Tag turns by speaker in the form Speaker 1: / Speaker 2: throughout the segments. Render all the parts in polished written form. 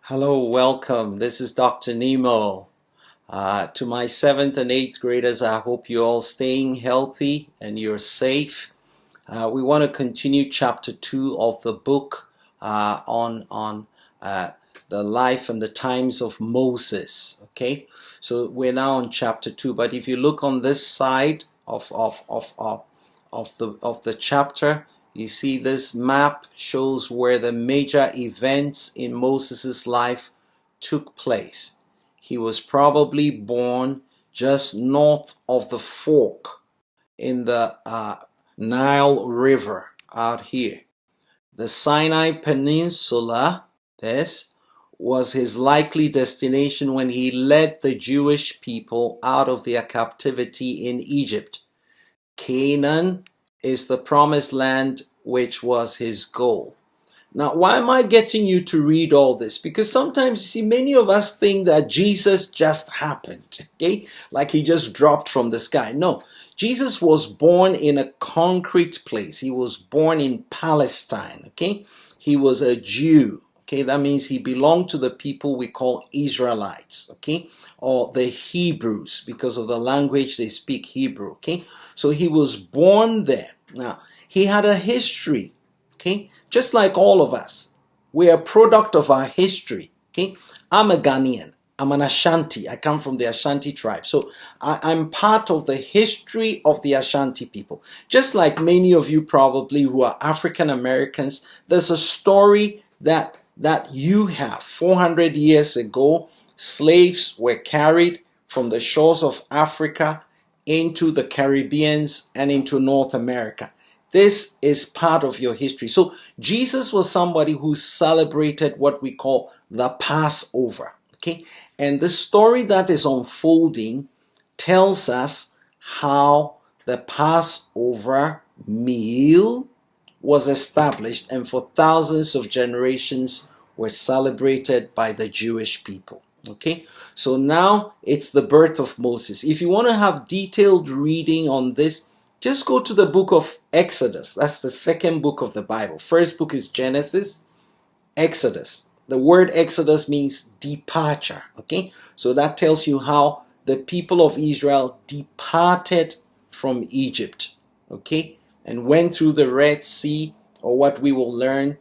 Speaker 1: Hello, welcome. This is Dr. Nemo. To my 7th and 8th graders, I hope you're all staying healthy and you're safe. We want to continue chapter 2 of the book on the life and the times of Moses. Okay, so we're now on chapter 2. But if you look on this side of the chapter, you see this map shows where the major events in Moses' life took place. He was probably born just north of the fork in the Nile River out here. The Sinai Peninsula, this was his likely destination when he led the Jewish people out of their captivity in Egypt. Canaan is the promised land, which was his goal. Now, why am I getting you to read all this? Because sometimes, you see, many of us think that Jesus just happened, okay? Like he just dropped from the sky. No, Jesus was born in a concrete place. He was born in Palestine, okay? He was a Jew, okay? That means he belonged to the people we call Israelites, okay? Or the Hebrews, because of the language they speak, Hebrew, okay? So he was born there. Now, he had a history. Okay, just like all of us, we are a product of our history. Okay, I'm a Ghanaian. I'm an Ashanti. I come from the Ashanti tribe. So I'm part of the history of the Ashanti people. Just like many of you probably who are African Americans, there's a story that you have. 400 years ago, slaves were carried from the shores of Africa into the Caribbeans and into North America. This is part of your history. So Jesus was somebody who celebrated what we call the Passover. Okay, and the story that is unfolding tells us how the Passover meal was established and for thousands of generations were celebrated by the Jewish people. Okay, so now it's the birth of Moses. If you want to have detailed reading on this, just go to the book of Exodus. That's the second book of the Bible. First book is Genesis, Exodus. The word Exodus means departure. Okay, so that tells you how the people of Israel departed from Egypt. Okay, and went through the Red Sea, or what we will learn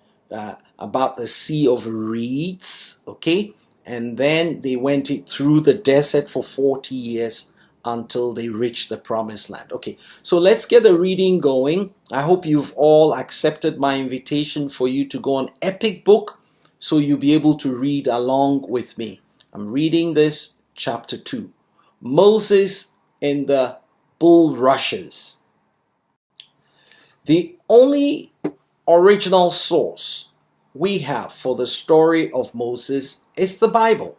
Speaker 1: about the Sea of Reeds. Okay, and then they went through the desert for 40 years until they reach the promised land. Okay, so let's get the reading going. I hope you've all accepted my invitation for you to go on Epic Book so you'll be able to read along with me. I'm reading this chapter 2. Moses in the Bulrushes. The only original source we have for the story of Moses is the Bible.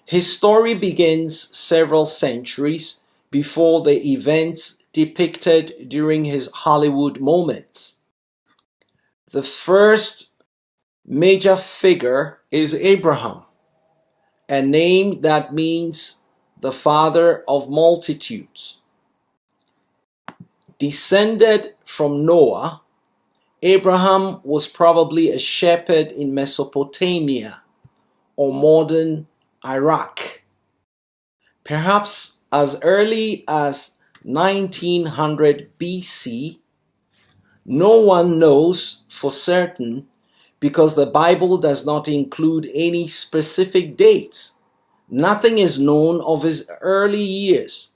Speaker 1: His story begins several centuries before the events depicted during his Hollywood moments. The first major figure is Abraham, a name that means the father of multitudes. Descended from Noah, Abraham was probably a shepherd in Mesopotamia or modern Iraq. Perhaps as early as 1900 BC, no one knows for certain because the Bible does not include any specific dates. Nothing is known of his early years,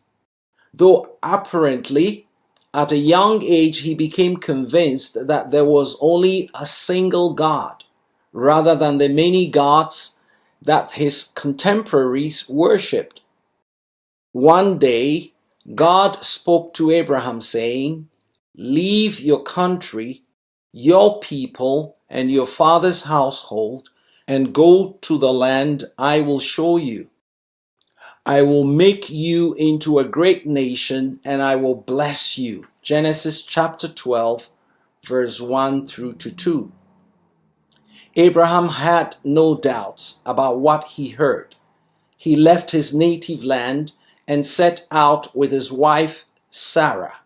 Speaker 1: though apparently at a young age he became convinced that there was only a single God, rather than the many gods that his contemporaries worshipped. One day, God spoke to Abraham saying, "Leave your country, your people, and your father's household, and go to the land I will show you. I will make you into a great nation, and I will bless you." Genesis chapter 12, verse 1 through to 2. Abraham had no doubts about what he heard. He left his native land and set out with his wife Sarah,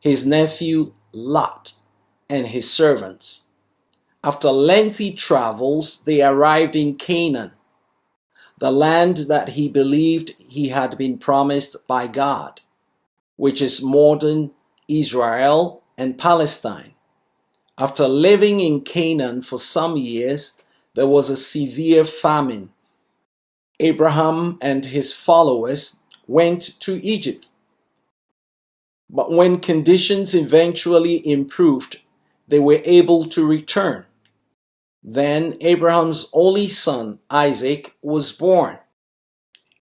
Speaker 1: his nephew Lot, and his servants. After lengthy travels, they arrived in Canaan, the land that he believed he had been promised by God, which is modern Israel and Palestine. After living in Canaan for some years, there was a severe famine. Abraham and his followers went to Egypt. But when conditions eventually improved, they were able to return. Then Abraham's only son, Isaac, was born.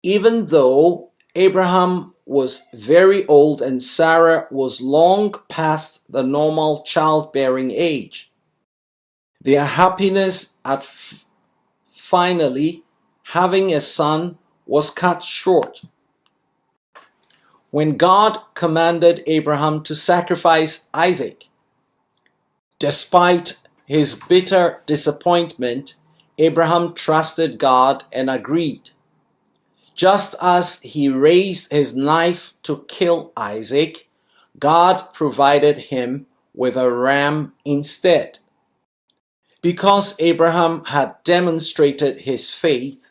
Speaker 1: Even though Abraham was very old and Sarah was long past the normal childbearing age, their happiness at finally having a son was cut short. When God commanded Abraham to sacrifice Isaac, despite his bitter disappointment, Abraham trusted God and agreed. Just as he raised his knife to kill Isaac, God provided him with a ram instead. Because Abraham had demonstrated his faith,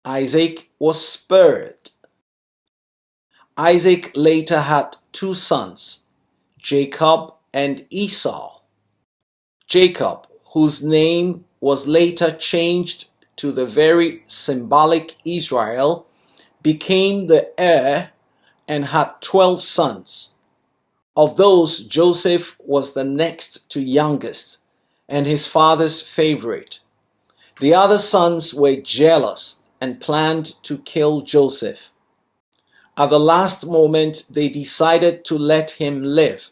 Speaker 1: Isaac was spared. Isaac later had two sons, Jacob and Esau. Jacob, whose name was later changed to the very symbolic Israel, became the heir and had 12 sons. Of those, Joseph was the next to youngest and his father's favorite. The other sons were jealous and planned to kill Joseph. At the last moment, they decided to let him live.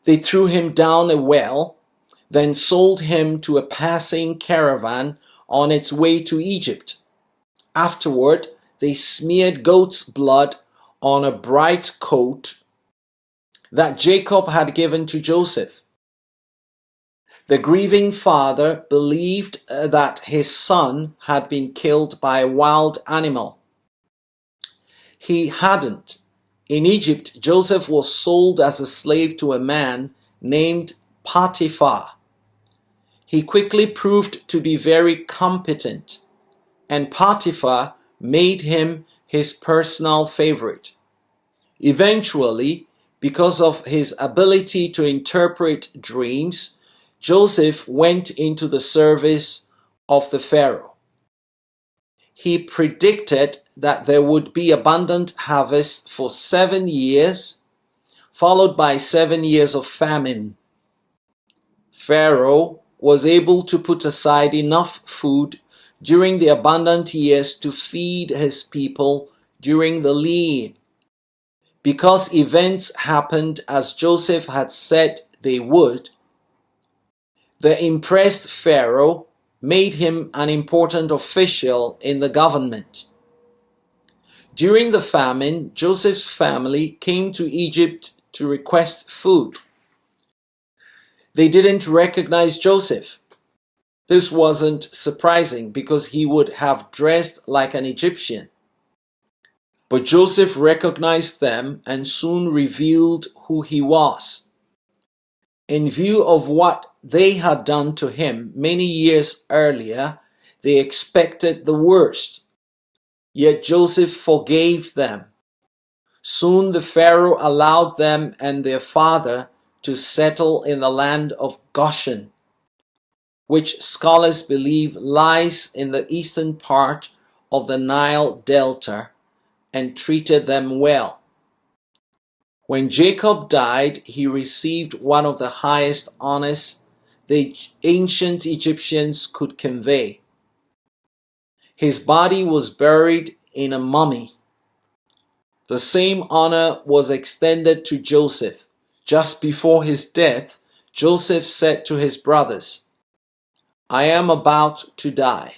Speaker 1: They threw him down a well, then sold him to a passing caravan on its way to Egypt. Afterward, they smeared goat's blood on a bright coat that Jacob had given to Joseph. The grieving father believed that his son had been killed by a wild animal. He hadn't. In Egypt, Joseph was sold as a slave to a man named Potiphar. He quickly proved to be very competent, and Potiphar made him his personal favorite. Eventually, because of his ability to interpret dreams, Joseph went into the service of the Pharaoh. He predicted that there would be abundant harvest for 7 years, followed by 7 years of famine. Pharaoh was able to put aside enough food during the abundant years to feed his people during the lean. Because events happened as Joseph had said they would, the impressed Pharaoh made him an important official in the government. During the famine, Joseph's family came to Egypt to request food. They didn't recognize Joseph. This wasn't surprising because he would have dressed like an Egyptian. But Joseph recognized them and soon revealed who he was. In view of what they had done to him many years earlier, they expected the worst. Yet Joseph forgave them. Soon the Pharaoh allowed them and their father to settle in the land of Goshen, which scholars believe lies in the eastern part of the Nile Delta, and treated them well. When Jacob died, he received one of the highest honors the ancient Egyptians could convey. His body was buried in a mummy. The same honor was extended to Joseph. Just before his death, Joseph said to his brothers, "I am about to die,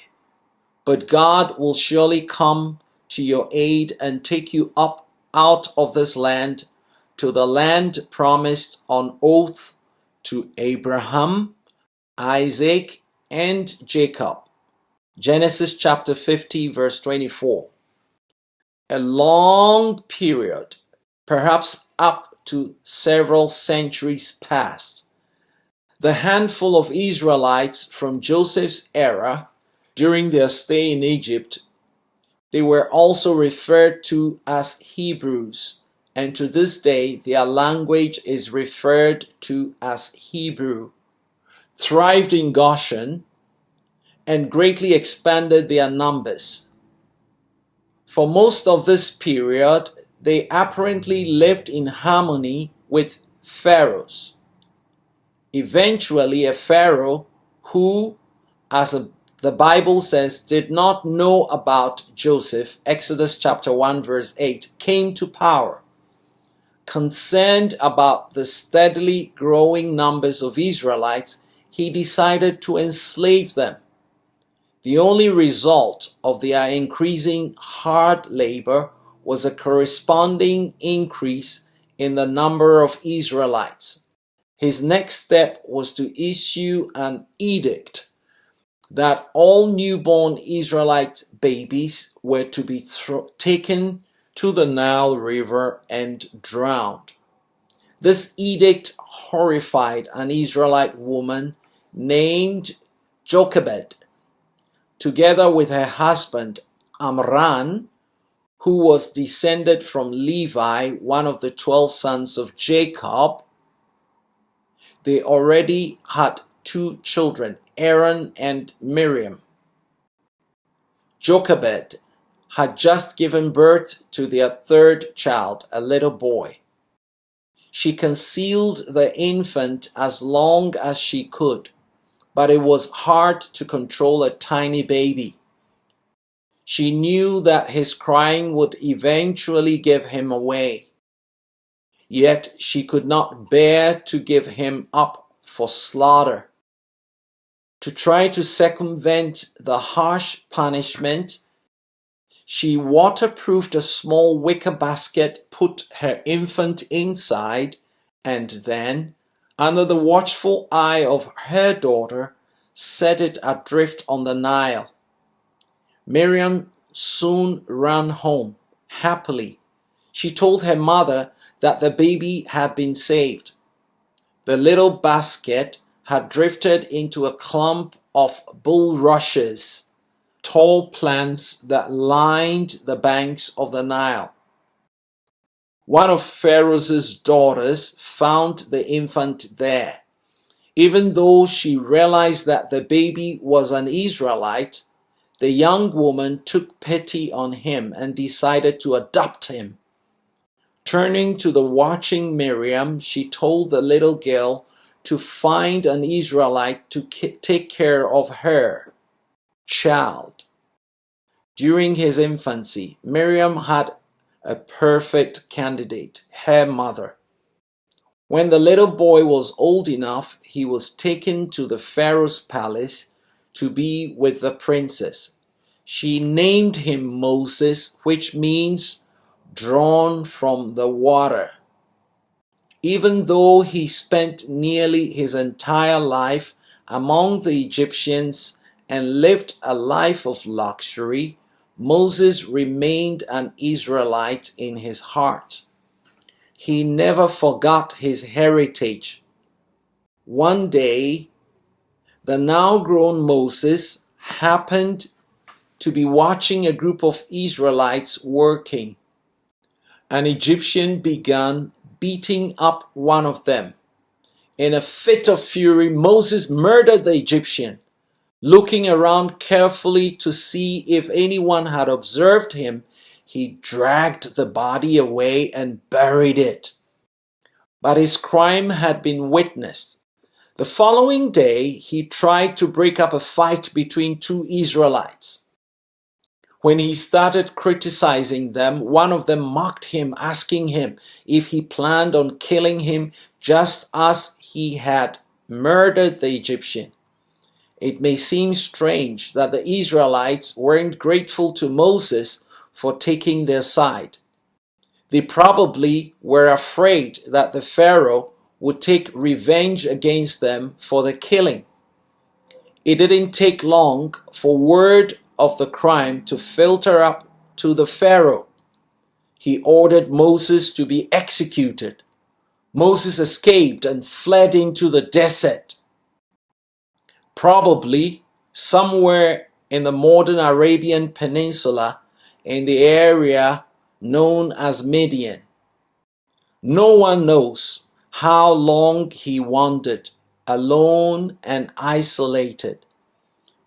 Speaker 1: but God will surely come to your aid and take you up out of this land to the land promised on oath to Abraham, Isaac, and Jacob." Genesis chapter 50, verse 24. A long period, perhaps up to several centuries passed. The handful of Israelites from Joseph's era during their stay in Egypt, they were also referred to as Hebrews, and to this day their language is referred to as Hebrew, thrived in Goshen, and greatly expanded their numbers. For most of this period, they apparently lived in harmony with pharaohs. Eventually, a pharaoh who, the Bible says, did not know about Joseph, Exodus chapter 1 verse 8, came to power. Concerned about the steadily growing numbers of Israelites, he decided to enslave them. The only result of their increasing hard labor was a corresponding increase in the number of Israelites. His next step was to issue an edict that all newborn Israelite babies were to be taken to the Nile River and drowned. This edict horrified an Israelite woman named Jochebed, together with her husband Amram, who was descended from Levi, one of the 12 sons of Jacob. They already had 2 children, Aaron and Miriam. Jochebed had just given birth to their 3rd child, a little boy. She concealed the infant as long as she could, but it was hard to control a tiny baby. She knew that his crying would eventually give him away. Yet she could not bear to give him up for slaughter. To try to circumvent the harsh punishment, she waterproofed a small wicker basket, put her infant inside, and then, under the watchful eye of her daughter, set it adrift on the Nile. Miriam soon ran home, happily. She told her mother that the baby had been saved. The little basket had drifted into a clump of bulrushes, tall plants that lined the banks of the Nile. One of Pharaoh's daughters found the infant there. Even though she realized that the baby was an Israelite, the young woman took pity on him and decided to adopt him. Turning to the watching Miriam, she told the little girl to find an Israelite to take care of her child. During his infancy, Miriam had a perfect candidate, her mother. When the little boy was old enough, he was taken to the Pharaoh's palace to be with the princess. She named him Moses, which means drawn from the water. Even though he spent nearly his entire life among the Egyptians and lived a life of luxury, Moses remained an Israelite in his heart. He never forgot his heritage. One day, the now grown Moses happened to be watching a group of Israelites working. An Egyptian began beating up one of them. In a fit of fury, Moses murdered the Egyptian. Looking around carefully to see if anyone had observed him, he dragged the body away and buried it. But his crime had been witnessed. The following day, he tried to break up a fight between 2 Israelites. When he started criticizing them, one of them mocked him, asking him if he planned on killing him just as he had murdered the Egyptian. It may seem strange that the Israelites weren't grateful to Moses for taking their side. They probably were afraid that the Pharaoh would take revenge against them for the killing. It didn't take long for word of the crime to filter up to the Pharaoh. He ordered Moses to be executed. Moses escaped and fled into the desert. probably somewhere in the modern Arabian Peninsula in the area known as Midian. No one knows how long he wandered, alone and isolated.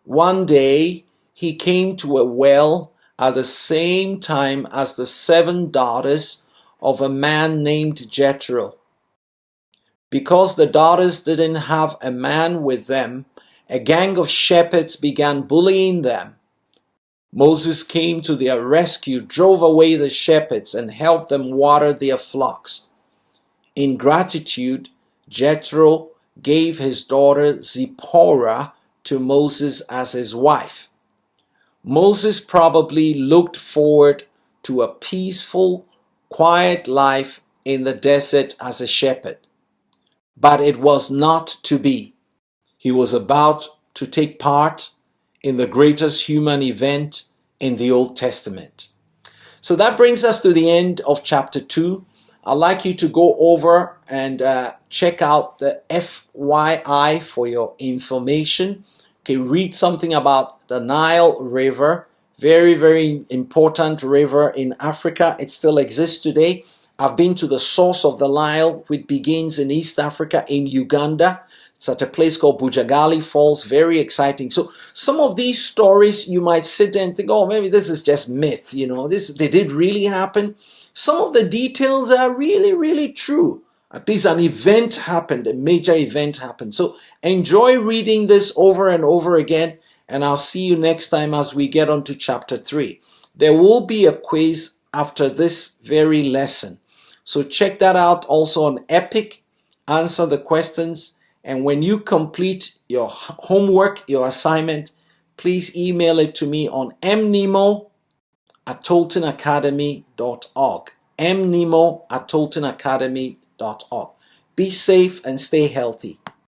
Speaker 1: One day he came to a well at the same time as the 7 daughters of a man named Jethro. Because the daughters didn't have a man with them, a gang of shepherds began bullying them. Moses came to their rescue, drove away the shepherds, and helped them water their flocks. In gratitude, Jethro gave his daughter Zipporah to Moses as his wife. Moses probably looked forward to a peaceful, quiet life in the desert as a shepherd. But it was not to be. He was about to take part in the greatest human event in the Old Testament. So that brings us to the end of chapter 2. I'd like you to go over and check out the FYI for your information. Okay, read something about the Nile River. Very, very important river in Africa. It still exists today. I've been to the source of the Nile, which begins in East Africa, in Uganda. It's at a place called Bujagali Falls. Very exciting. So some of these stories, you might sit there and think, oh, maybe this is just myth. You know, they did really happen. Some of the details are really, really true. At least an event happened, a major event happened. So enjoy reading this over and over again. And I'll see you next time as we get on to chapter 3. There will be a quiz after this very lesson. So check that out also on Epic. Answer the questions. And when you complete your homework, your assignment, please email it to me on mnemo@toltonacademy.org. mnemo@toltonacademy.org. Be safe and stay healthy.